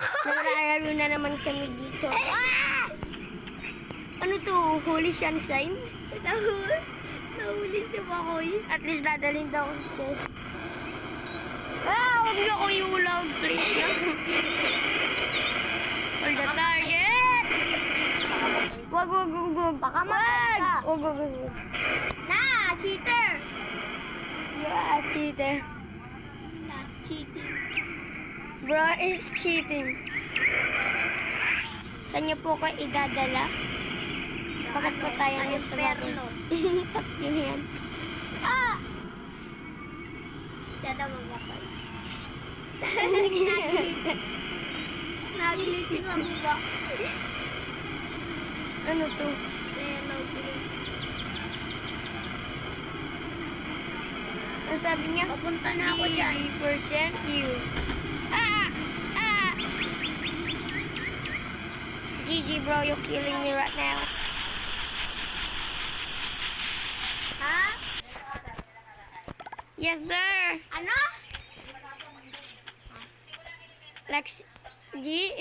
Nagrararo na naman kami dito. Ano to? Holy sunshine? Nahuli si Makoy. At least dadalhin daw ako sa chest. Huwag niyo ako iulaw, please. Hold the target! Wag. Baka matay ka. Wag. Na! Cheater! Yeah, cheater. That's cheating. Bro is cheating. Saan niyo po kayo idadala? Bakit po tayo Sa nasa inferno. Taktin yan. Siya na magapay. Nagilit yung ba? Ano to? Kaya nagilit. Ang sabi niya? Papunta na ako dyan. 80% you. GG bro, you're killing me right now. Ha? Yes sir. Ano? Lex G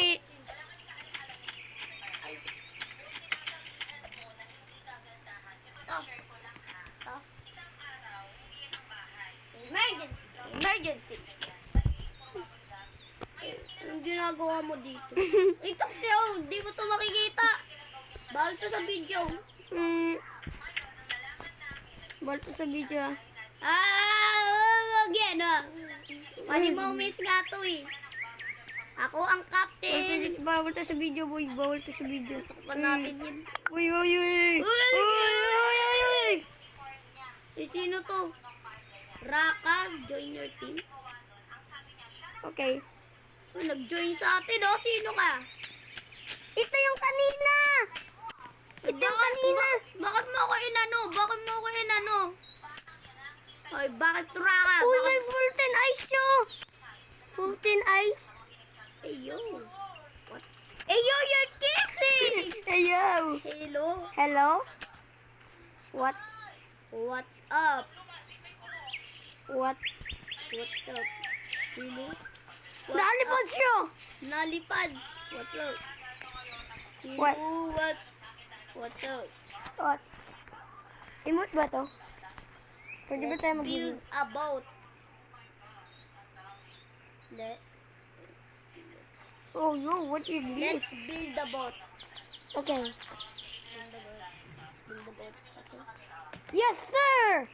Emergency. Anong ginagawa mo dito? Ito hindi mo to makikita. Bawal to sa video. Ball to sa video. Wag yan Pwede mo miss nga to eh. Ako ang captain. Bawal to sa video boy. Bawal to sa video. Takpan natin yun. Uy. Sino to? Raka, join your team. Okay. Nag-join sa atin Sino ka? Ito yung kanina. Ito yung kanina. Bakit mo ako inano? Ay, bakit Raka? Uy, may Fulton Ice nyo. Fulton Ice. Ayo. What? Ayo, you're kissing! Ayo. Hello? What? What's up? What? What's up? Hello? Nalipad siya. Nalipad. What's up? What? What's up? What? Emote ba to? Pwede ba tayo Build mag-emote? a boat. Oh, yo, what is this? Let's build a boat. Okay. Build a boat. Okay. Yes, sir!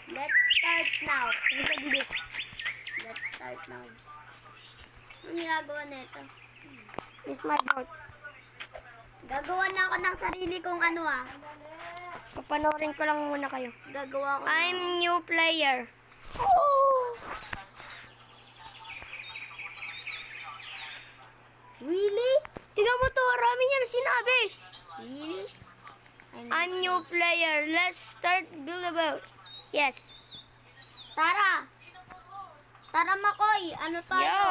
Let's start now. Let's Anong ginagawa nito? This is my boat. Gagawa na ako ng sarili kong Papanoorin ko lang muna kayo. Gagawa ko. I'm new player. Really? Tingnan mo to, marami niya na sinabi. Really? I'm new player. Let's start build a boat. Yes. Tara! Makoy! Ano tayo? Yo!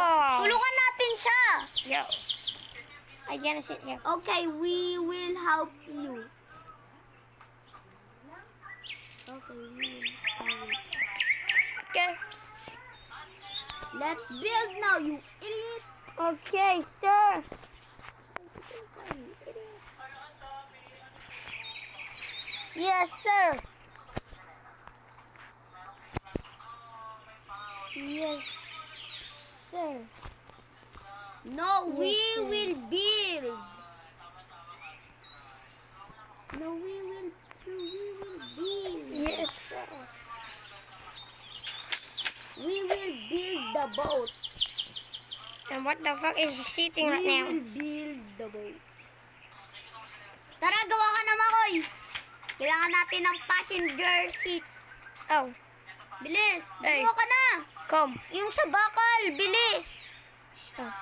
Tulungan natin siya! Yo. I gonna sit here. Okay, we will help you. Okay, we will help you. Okay. Let's build now, you idiot! Okay, sir. Yes, sir. Yes, sir. No, Yes, we sir. will build. No, we will build. Yes, sir. We will build the boat. And what the fuck is he sitting right We now? will build the boat. Tara, gawa ka na, Makoy. Kailangan natin ng passenger seat. Oh, Bilis, Hey. gawa ka na. come. Yung sa bakal, bilis. Oh.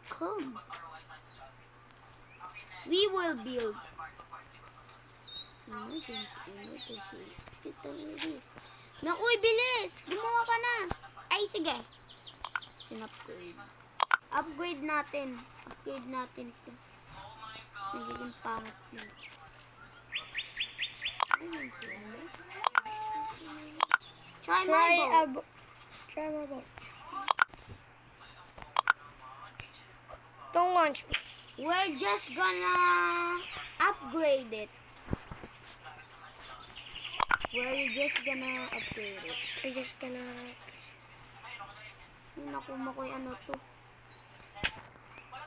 Come. We will build. Emergency. Ito bilis. Nakuy, bilis. Gumawa ka na. Ay, sige. Sin-upgrade. Upgrade natin. Upgrade natin ito. Nagiging pangit na. Ayun sila. Try my boat. Try my boat. Don't launch. We're just gonna upgrade it. We're just gonna upgrade it. We're just gonna... Ay, naku, makoy ano to.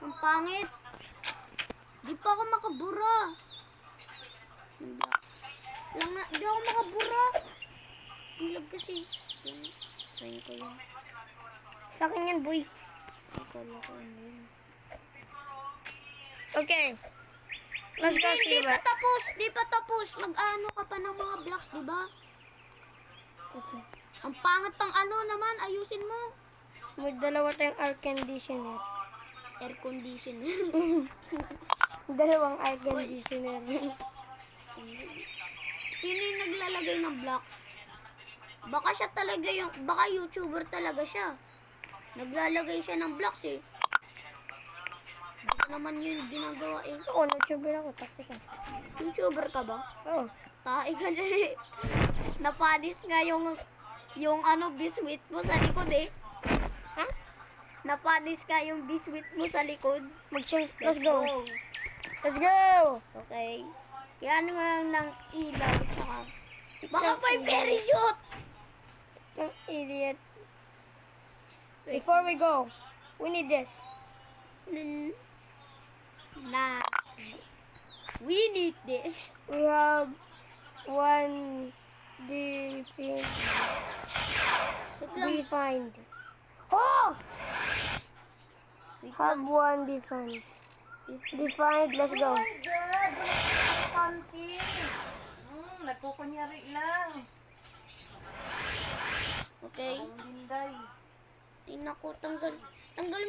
Ang pangit. Di pa ako makabura. Lang na, di ako makabura. Ang lag kasi. Try ko yun. Sa akin yan, boy. Akala ko ano yun. Okay. Let's go see Di pa what... tapos. Di pa tapos. Mag-ano ka pa ng mga blocks, di ba? Okay. Ang pangit ng ano naman. Ayusin mo. May dalawa tayong air conditioner. Air conditioner. Dalawang air conditioner. Sino yung naglalagay ng blocks? Baka siya talaga yung... Baka YouTuber talaga siya. Naglalagay siya ng blocks eh. Hindi ko naman yun ginagawa eh. Ako, nag-tuber ako. Taktika. YouTuber ka ba? Oh. Tae ka na eh. Napanis nga yung ano, biswit mo sa likod eh. Ha? Napanis ka yung biswit mo sa likod. Mag-change. Let's go. Let's go! Okay. Kaya ano nga ng ilaw. Tsaka, baka may parachute. Ang idiot. Before we go, we need this. Nah. We need this. We have one defined. Oh! Have one defined. Defined, let's go. Nagkukunyari lang. Okay. Ang dinday. Ay naku, tanggalin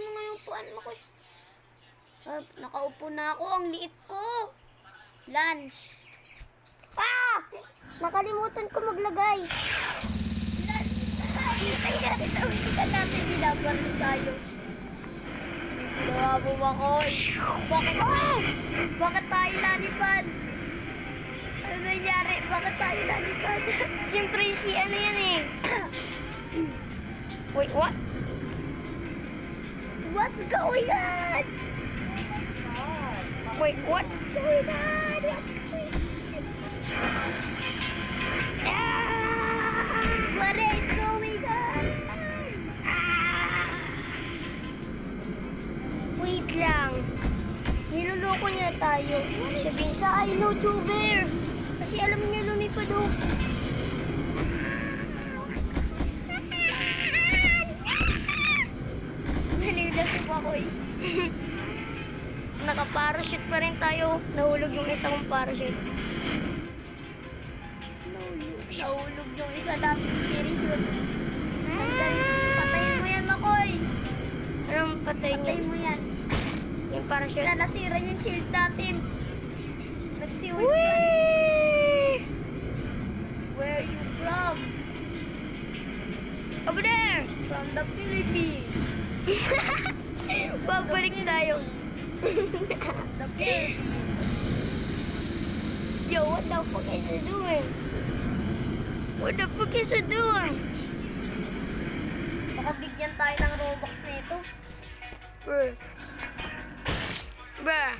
mo nga yung puan mo ko. Nakaupo na ako, ang liit ko. Lunch. Ah! Nakalimutan ko maglagay. Hindi ka natin nilaban tayo. Ginawa mo ba ko? Bakit tayo lalipad? Ano nangyari? Bakit tayo lalipad? Siyempre si ano yan eh. Wait, what? What's going on? Wait, what? What's going on? What's going on? What is going on? Wait lang. Niloloko niya tayo. Sabihin sa ay no tuber. Kasi alam niya lumipad oh. Nalilasip ako eh. Naka-parachute pa rin tayo. Nahulog yung isa kong parachute. Nahulog yung isa natin parachute. Patayin mo yan, Makoy. Anong patay niya? Patayin mo yan. Yung parachute? Nasira yung shield natin. Nagsiwit yan. Whee! Where are you from? Over there! From the Philippines. Babalik tayo. The Philippines. Yo, what the fuck is it doing? What the fuck is it doing? Baka bigyan tayo ng Robux nito. Bruh. Bruh.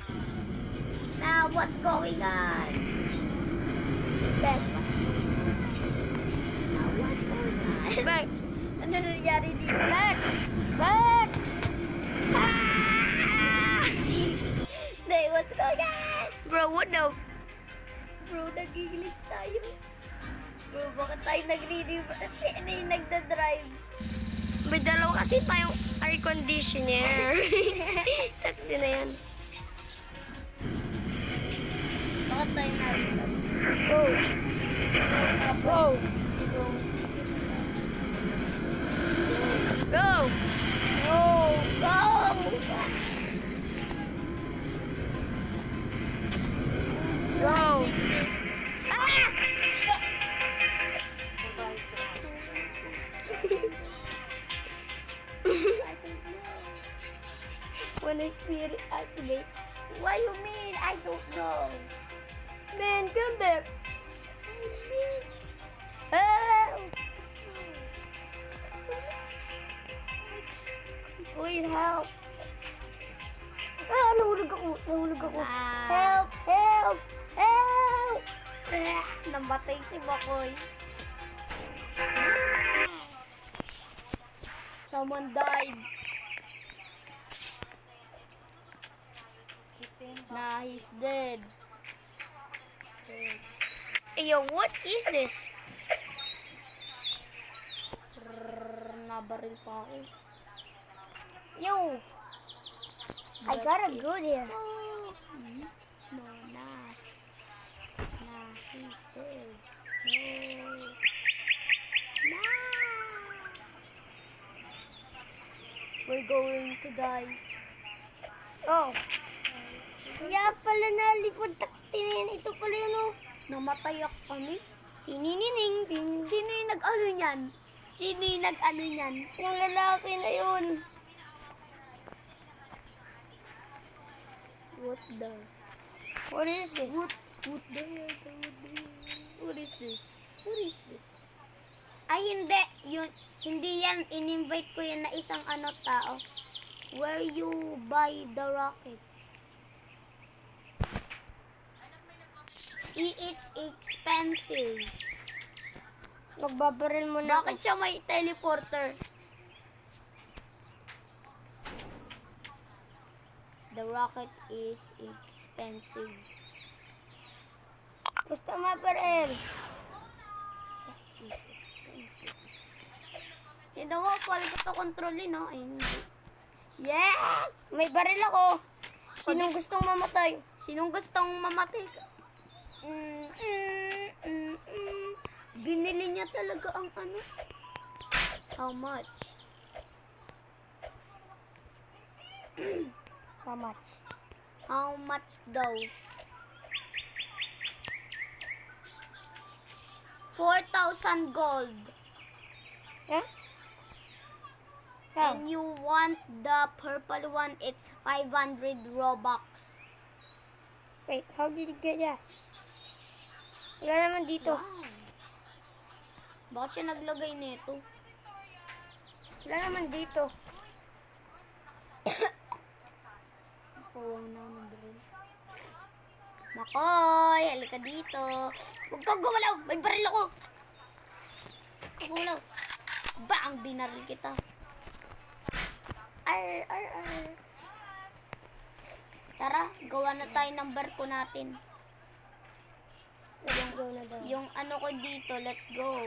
Now, what's going on? Now, what's going on? Back. Ano nangyari dito? Back. Back. Hey, what's going on? Bro, what the... Bro, nagigilig tayo. Bro, bakit tayo nag-ready? Sino yung nagda-drive? May dalawa kasi tayong air conditioner. Sakti na yan. Bakit tayo nag-drive? Go. Go. Go. Go! Go! Go. Ah! When the spirit activates. What you mean? I don't know. Man, come back. Ah! Please help. Ah, nahulog ako. Ah. Help! Help! Help! Namatay si Bakoy. Someone died. Nah, he's dead. Yo, what is this? Nabaril pa ako. Yo! I gotta go there. No, nah. Nah, he's dead. No. Nah. We're going to die. Oh. Kaya pala nalipod taktin. Ito pala yun, oh. Namatay ako kami. Tininining. Sino yung nag-ano niyan? Sino yung nag-ano niyan? Yung lalaki na yun. What the? What is this? What is this? What is this? Ay, hindi. Hindi yan. In-invite ko yan na isang tao. Where you buy the rocket? It's expensive. Magbabaril mo na Bakit siya may teleporter? The rocket is expensive. Gusto mabaril. Is expensive. Hindi mo, pwede ko ito kontrolin, no? Ay, hindi. Yes! May baril ako. Sinong gustong mamatay? Sinong gustong mamatay ka? Binili niya talaga ang ano? How much? How much? How much daw? 4,000 gold. Huh? How? And you want the purple one, it's 500 Robux. Wait, how did you get that? Wala naman dito. Wow. Bakit siya naglagay nito? Wala naman dito. Pawang na ng baril. Makoy, halika dito. Huwag kang gumalaw, may baril ako. Huwag kang gumalaw. Bang, binaril kita. Ar. Tara, gawa na tayo ng barko natin. Let's go na daw. Yung ano ko dito, let's go.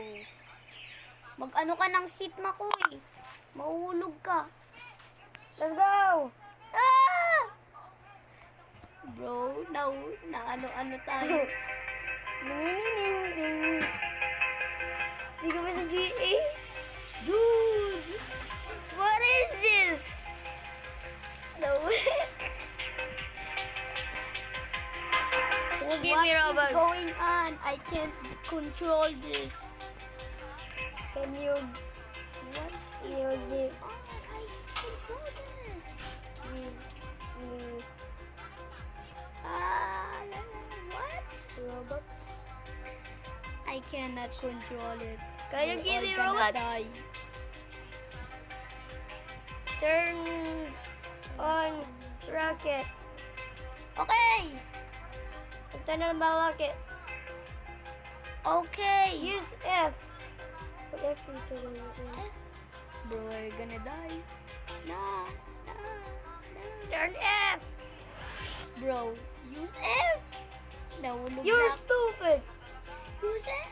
Mag-ano ka ng seat, Makoy. Mahuhulog ka. Let's go! Ah! Bro, na ano tayo. Ninining. Sige ba sa GA? Dude! What is this? No. Give What me is Robux. going on? I can't control this. Can you give Oh, I control this. What? Robux? I cannot control it. Can you We're give all me gonna Robux? die. Turn on rocket. Okay! Turn on my rocket. Okay! Use F. What F you turn on? Bro, we're gonna die. Nah. Turn F. Bro, use F. Nahulog You're na. stupid. Use F.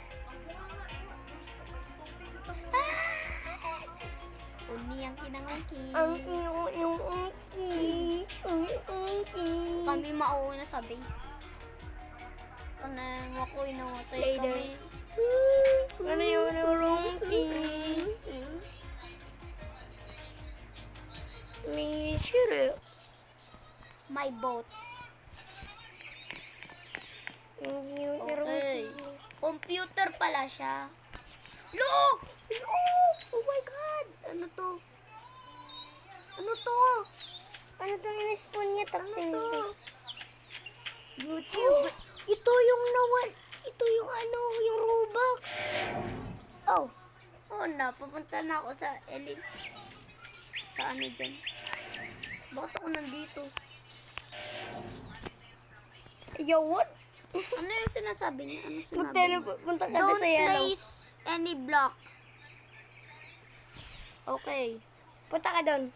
Ah! Uni ang kinangaki. Ang yung ungki. Kami mauuna sa base. Kanang ako'y namatay Later. kami. Ano yung ungki? Me shoot it. My boat. Okay. Computer pala siya. Look! Look! Oh my God! Ano to? Ano to? Ano itong in-spawn niya? Ano to? YouTube. Ito yung ito yung yung Robux. Oh. Oh na, pupunta na ako sa Sa ano dyan? Bakit ako nandito? Yo, what? Ano yung sinasabi niya? Ano sinabi Punta niya? punta ka na Don't sa yellow. place any block. Okay. Punta ka doon.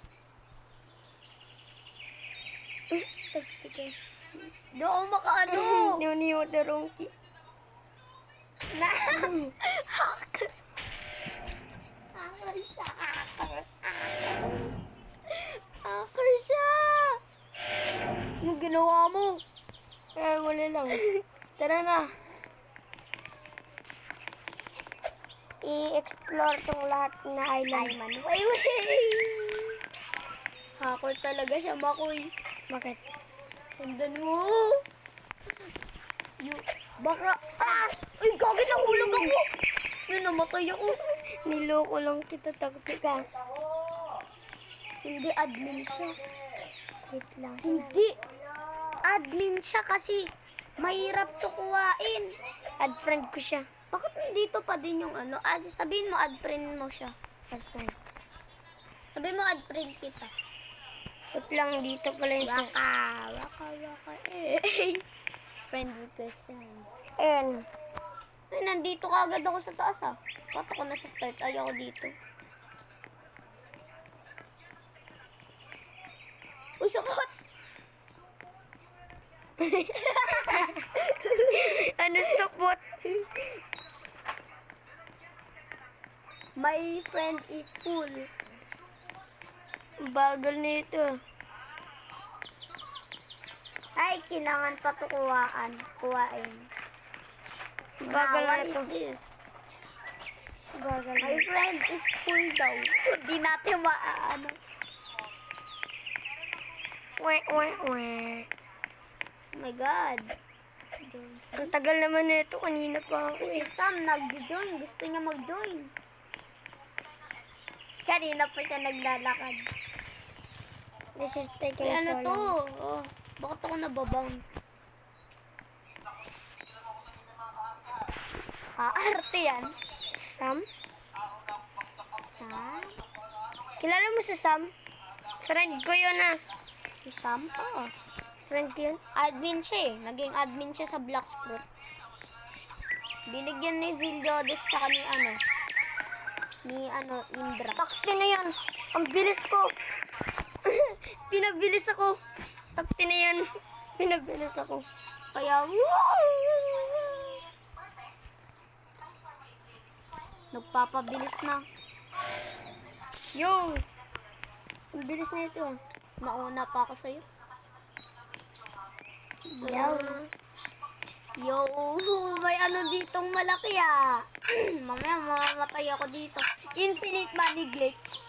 Tagtika. Doon ako makaano. Niyo the wrong key. Na. Hacker siya. Hacker siya. Anong ginawa mo? Wala lang. Tara na. I-explore tong lahat na island. Wait. Hacker talaga siya, Makoy. Bakit? Sundan mo. Baka, Uy, gagawin ang hulog ako. Yun, namatay ako. Niloko lang kita, taktika. Hindi, admin siya. Wait lang. Hindi. Admin siya kasi mahirap to kuhain. Add friend ko siya. Bakit nandito pa din yung ano? Sabihin mo, add friend mo siya. Add friend. Sabihin mo, add friend kita. Wait lang, dito pala yung sa... Waka, eh. Friend request yan. Ayan. Ay, nandito ka agad ako sa taas ah. Ba't ako nasa start? Ay, ako dito. Uy, sabot! Ano support? My friend is cool. Bagal nito. Ay, kailangan pa to kuhain. Bagal What nito. is this? Bagal My nito. friend is cool daw. Hindi natin maaano. Weh. Oh my God. Ang tagal naman nito. Kanina pa ako Si eh. Sam nag-join. Gusto niya mag-join. Kanina pa siya naglalakad. This is taking Kaya ano so to? long. Oh, bakit ako nababounce? Arte yan. Sam? Sam? Kilala mo si Sam? Friend ko yun ah. Si Sam? Oo. Friend ko yun. Admin siya eh. Naging admin siya sa Blacksprut. Binigyan ni Zildiodes tsaka ni Indra. Takti na yan. Ang bilis ko. Pinabilis ako. Takti na yan. Pinabilis ako. Kaya, nagpapabilis na. Yo! Ang bilis na ito ah. Nauna pa ako sa'yo. Yo! Yo, may ano ditong malaki ah. Mamaya mamamatay ako dito. Infinite money glitch.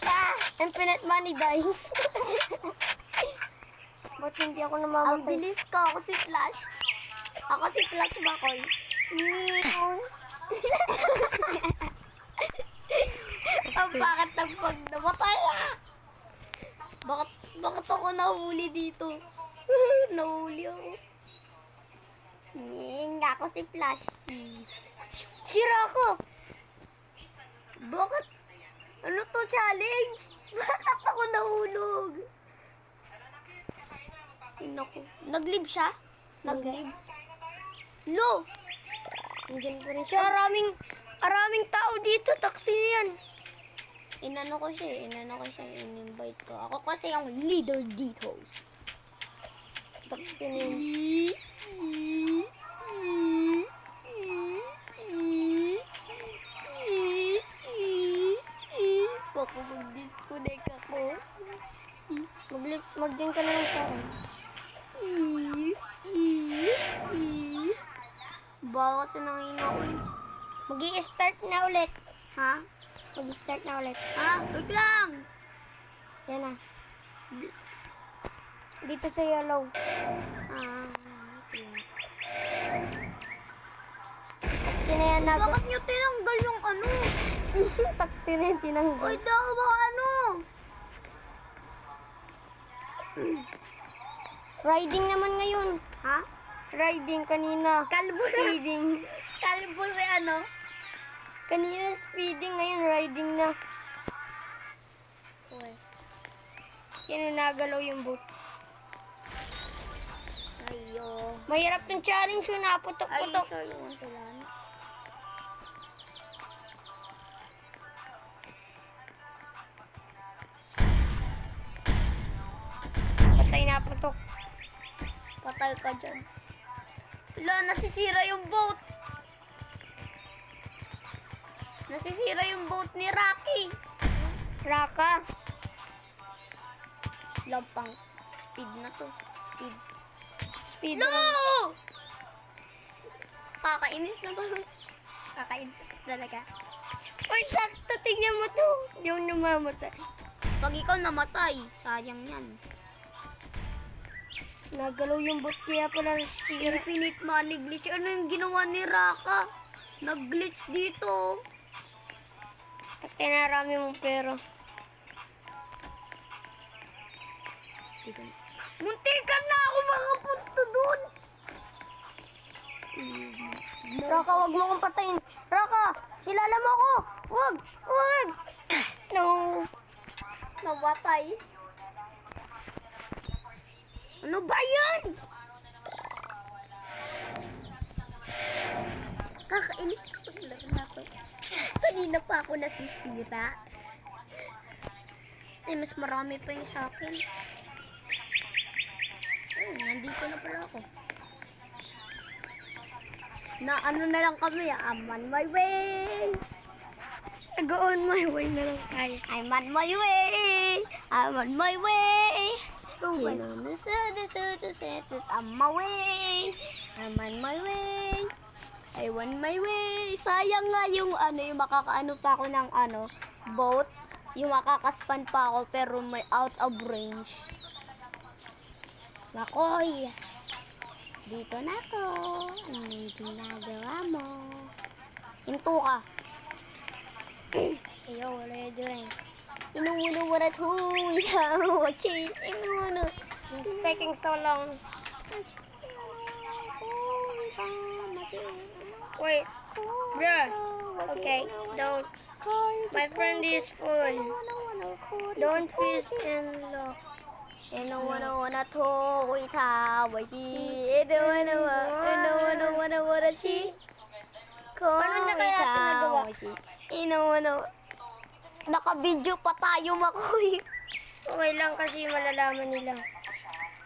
Ah! Infinite money die. Ba't hindi ako Ang namamatay? bilis ko. Ako si Flash. Ako si Flash Bakoy. Meow. Ang bakit ng pag namatay ah. Bakit ako nahuli dito? Nahuli ako. Ako si Flash T. Sira ako! Bakit? Ano to challenge? Bakit ako nahulog? Naku. Nag-live siya? Nag-live? Lo! Nandiyan pa rin siya. Araming tao dito. Takti na yan. Inano ko siya, in-invite ko. Ako kasi yung leader dito. Takti na yan. Baka mag-disconnect ako. Mag-din ka na lang sa akin. Baka kasi nangina ko eh. Mag-i-start na ulit. Ha? Mag-i-start na ulit. Ha? Wait lang! Yan na. Dito sa yellow. Okay. Takti na yan na. Bakit nyo tinanggal yung ano? Takti na yan tinanggal. Uy, daw ba ano? Riding naman ngayon. Ha? Riding kanina. Kalbo na. Speeding. Kalbo si ano? Kanina speeding, ngayon riding na. Uy. Yan, nagalaw yung boat. Ayo. Mahirap tong challenge yun, Ay, naputok-putok. sorry. Kailangan. Patay naputok. Patay ka dyan. Wala, nasisira yung boat. Nasisira yung boat ni Rocky. Raka. Lampang. Speed na to. Speed. Speed No! run. Kakainis na ba? Kakainis talaga. Or sakto, tingnan mo to. Hindi ako namamatay. Pag ikaw namatay, sayang yan. Nagalaw yung bot kaya pala nasira. Infinite money glitch. Ano yung ginawa ni Raka? Nag-glitch dito. At tinarami mong pera. Muntikan na ako makapunto dun. Raka, wag mo akong patayin. Raka, silala mo ako. Wag, wag. No. Namatay. Ano ba yan? Kakainis na paglaro na ako. Kanina pa ako nasisira. Ay, mas marami pa yung sa akin. Oh, nandito na pala ako. Na ano na lang kami, I'm on my way. Go on my way na lang tayo. I'm on my way. I'm on my way. I'm on my way. I'm on my way. I want my way. Sayang nga yung ano, yung makakaano pa ako ng ano, boat. Yung makakaspan pa ako pero may out of range. Makoy. Dito na ako. Anong ginagawa mo? Hinto ka. Yo, what are you doing? Inuuna to. Inuwachi. Inuuna. It's taking so long. Wait, bruh. Okay, don't. My friend is full. Don't fish and look. Inuuna to. Itawashi. Inuuna chi. Paano niya kaya ito nagawa? Inuuna. Naka-video pa tayo, Makoy. Okay lang kasi malalaman nila.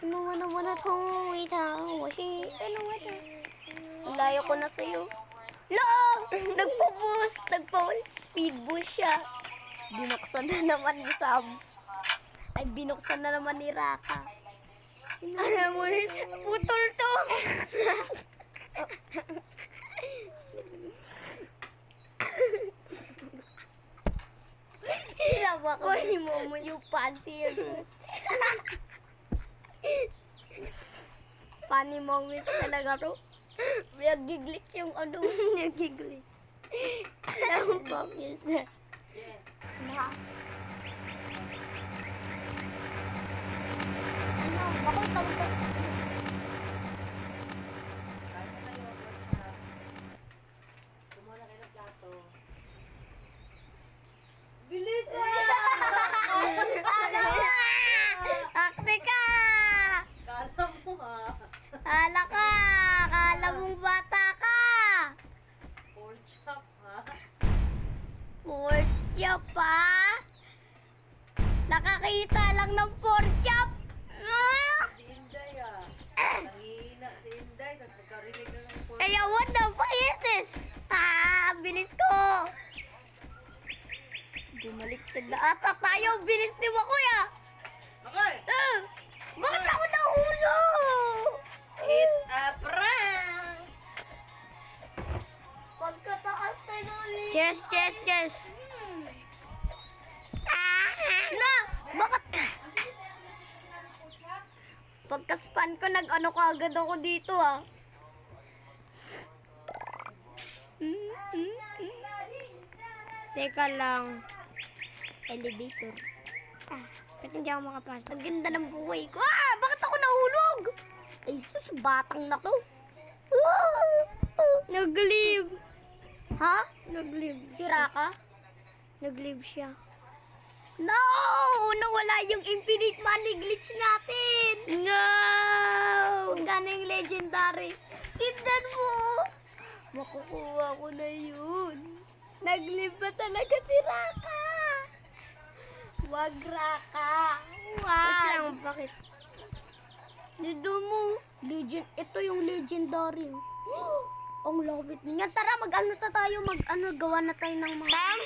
Inuuna to. Itawashi. Inuuna. Ang layo ko na sa'yo. Lang! Nagpo-boost. Nagpo-speed boost siya. Binuksan na naman ni Sam. Ay, binuksan na naman ni Raka. Alam mo rin, putol to. Hirawa ka mo yung panty. Funny moments talaga to. Nagiglik yung ano. Nagigli. Ang bakit na. Na. Ano? Bakit tawag ka? Bilis Ano? Akte ka! Kala mo ha. Hala ka! Akala mong bata ka! Pork chop ha. Pork chop pa? Nakakita lang ng pork chop! Ah! Si Inday ah. Nangihina si Inday. Tapos nagkarinig na ng pork. Kaya what the fuck is this? Ah! Bilis ko! Bumaliktad na ata tayo! Bilis ni Makoy ah! Okay. Ah! Bakit ako nahulog? It's a prank. Pagkataas tayo ulit. Chess, chess, chess. Ah! Na! Bakit? Pagka-span ko, nag-ano ka agad ako dito ah. Teka lang. Elevator. Ba't hindi ako makapasok? Ang ganda ng buhay ko. Ah! Bakit ako nahulog? Ay, sus, batang na to. Nag-leave. Ha? Nag-leave. Sira ka? Nag-leave siya. No! Nawala yung infinite money glitch natin! No! Magkano yung legendary? Tignan mo! Makukuha ko na yun. Naglive ba talaga si Raka? Wag, Raka. Wait Wag. lang, bakit? Dito mo. Legend. Ito yung legendary. Ang love it. Nga, tara, mag-ano ta tayo. Gawa na tayo ng mga... Sam?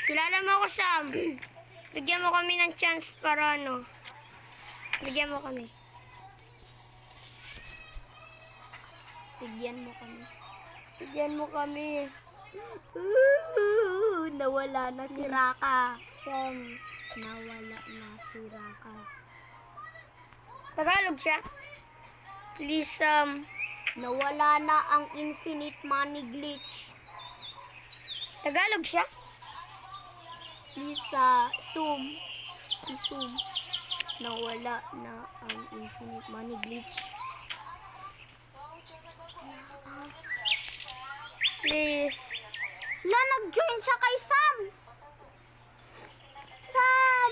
Kilala mo ako, Sam. Bigyan mo kami ng chance para ano. Bigyan mo kami. Bigyan mo kami. Bigyan mo kami. Nawala na si Raka. Sam. Nawala na si Raka. Tagalog siya. Please, Sam. Nawala na ang infinite money glitch. Tagalog siya. Lisa, zoom. I-zoom. Nawala na ang infinite money glitch. Please. Nag-join siya kay Sam. Sam!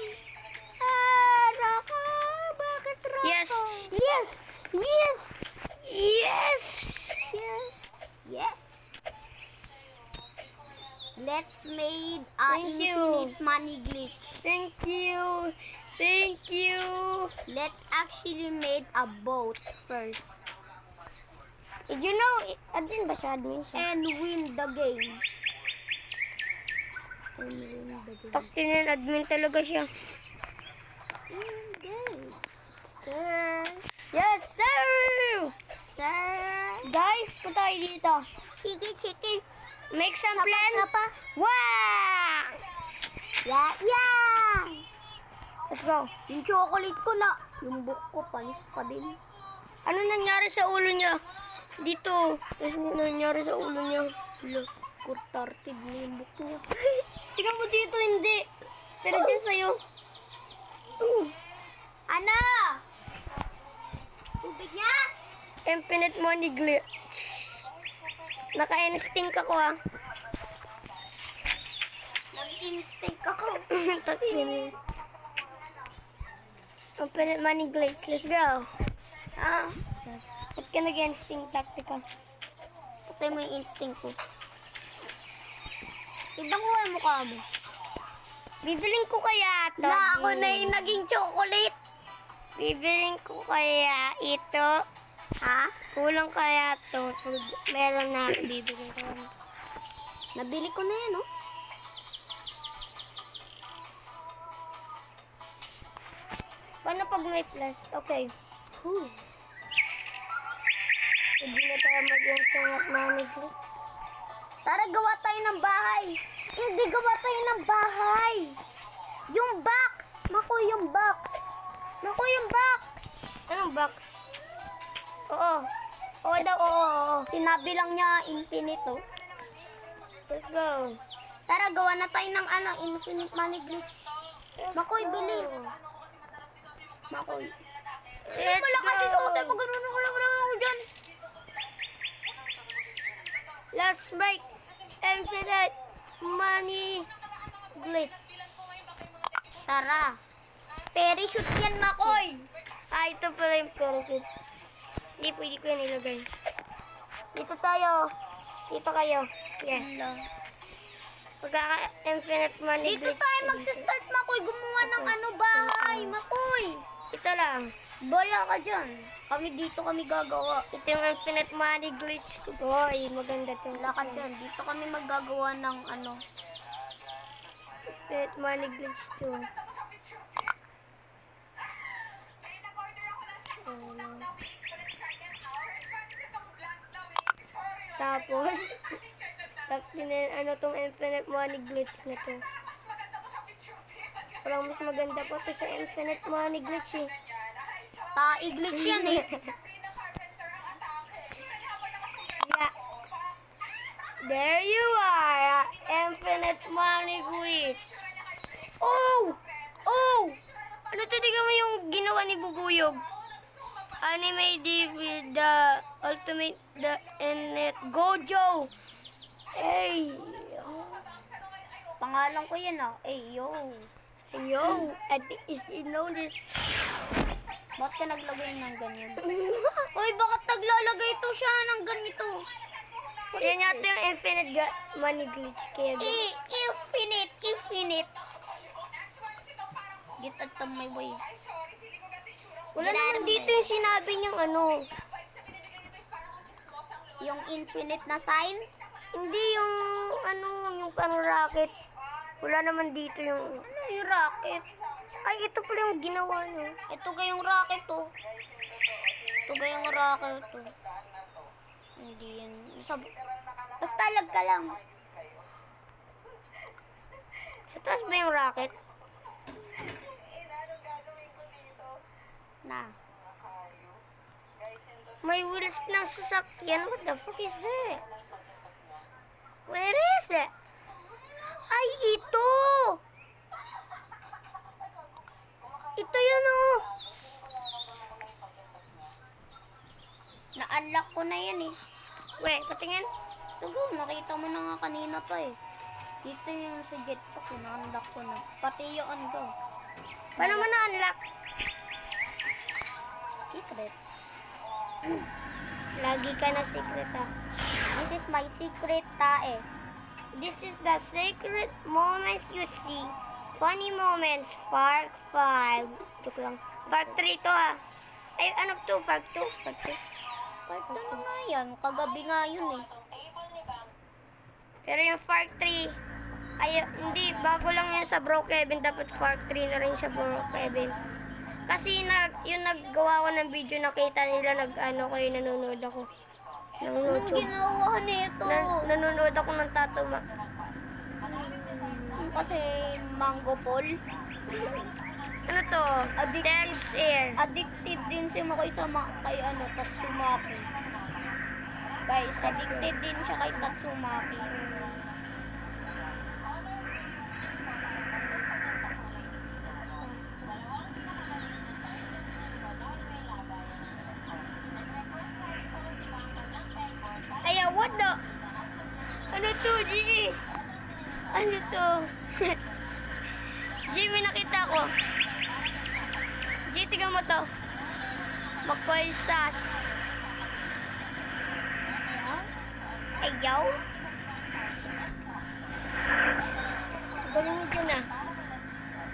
Raka! Bakit Raka? Yes. Yes! Yes! Yes! Yes! Yes! Let's made a Thank you. infinite money glitch. Thank you. Thank you. Let's actually made a boat first. Did you know, admin ba siya? Admin siya. And win the game. And win the game. Taktinan, admin talaga siya. Win the game. Sir. Yes, sir! Sir! Guys, punta tayo dito. Chiki. Make some plan. Sapa. Wow! Yeah! Let's go. Yung chocolate ko na. Yung buhok ko, panis pa din. Ano nangyari sa ulo niya? Dito. Ano nangyari sa ulo niya? Look, kurtartid na yung buhok niya. Tingnan mo dito, hindi. Pero dyan sa'yo. Ano? Tubig niya? Infinite money glitch. Naka-instinct ako ah. Nag-instinct ako. Taksin. Infinite money glitch. Let's go. Ah. Ba't ka nag-instinct tactica? Patay mo yung instinct ko. Tignan ko yung mukha mo. Bibiling ko kaya ito. Na ako na yung naging chocolate. Bibiling ko kaya ito. Ha? Kulang kaya ito. Meron na bibili ko. Nabili ko na yan, oh. Paano pag may plus? Okay. Hindi na tayo mag-instinct money glitch. Tara, gawa tayo ng bahay. Hindi, gawa tayo ng bahay. Yung box. Naku, yung box. Naku, yung box. Anong box? Oo. Oo daw, oo. Sinabi lang niya infinite, oh. Let's go. Tara, gawa na tayo ng infinite money glitch. Makoy, bilis. Makoy. Let's Malakas si Sose. go. Pag ganun ako dyan. Let's make infinite money glitch. Tara. Parachute yan, Makoy. Ah, ito pala yung parachute. Hindi, pwede ko yan ilagay. Dito tayo. Dito kayo. Yeah. Pagkaka-infinite money Dito glitch. tayo magsistart, Makoy. Gumawa ng bahay, Makoy. Ito lang. Bala ka dyan. Dito kami gagawa. Ito yung infinite money glitch ko. Boy, maganda ito. Wala ka dyan. Dito kami maggagawa ng Infinite money glitch to. Tapos, ano tong infinite money glitch na to. Parang mas maganda pa to sa infinite money glitch eh. glitch yan eh. Yeah. There you are, infinite money glitch. Oh! Oh! Ano to, tignan mo yung ginawa ni Bubuyog. Anime David, the ultimate, the Innet Gojo. Hey! Pangalan ko yan, ah. Yo. Yo, I think is you know this. Ba't ka naglagay ng ganyan? Uy, bakit naglalagay to siya ng ganito? Yan yata yung infinite money glitch. Kaya Infinite. Get at my way. wala naman dito yung sinabi niyang ano. Yung infinite na sign? Hindi yung ano, yung parang rocket. Wala naman dito yung... Ano yung rocket? Ay, ito pala yung ginawa niyo. Ito gayong rocket to. Ito gayong rocket to. Hindi yan. Basta lag ka lang. Sa taas ba yung rocket? Na. May wheels ng sasakyan. What the fuck is that? Where is it? Ay, ito! Ito yun oh! Na-unlock ko na yan eh. Wait, patingin. Tugo, nakita mo na nga kanina pa eh. Dito yung sa jetpack, na-unlock ko na. Pati yung ko. Paano mo na-unlock? Secret. Lagi ka na secret ah. This is my secret tae. This is the secret moments you see. Funny moments, Park 5. Joke lang. Park 3 to ah. Ay, ano to? Park 2? Park 2? Part na nga yan. Kagabi nga yun eh. Pero yung Park 3, ay, hindi, bago lang yun sa Bro Kevin. Dapat Park 3 na rin sa Bro Kevin. Kasi yung naggawa ko ng video, nakita nila nag-ano ko yung nanonood ako. Ng Anong YouTube. ginawa nito? Nanonood ako ng tatuma. Kasi mango pole. Ano to? Dex Air. Addicted din si Makoy sa kay Tatsumaki. Guys, addicted din siya kay Tatsumaki. Ay, what the? Ano to, G? Ano to? G, may nakita ko. G, tignan mo to. McCoy Stas. Ayaw? Galing mo dyan ah.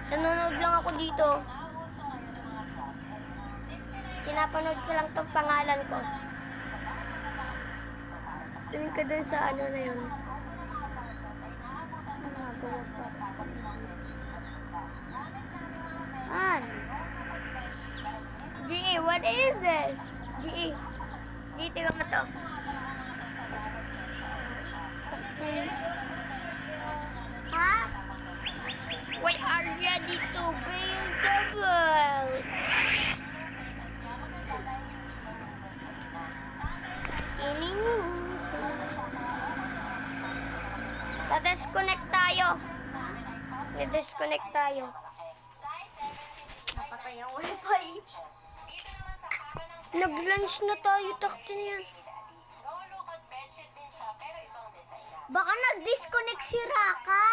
Nanonood lang ako dito. Pinapanood ko lang tong pangalan ko. Tingin ka dun sa ano na yun. An? G.E., what is this? G.E. G.E., tingnan mo to. Ha? Why are you ready to be in trouble? Disconnect tayo. Disconnect tayo. Napatay ang wifi. Nag-lunch na tayo, takti na yan. Baka nag-disconnect si Raka.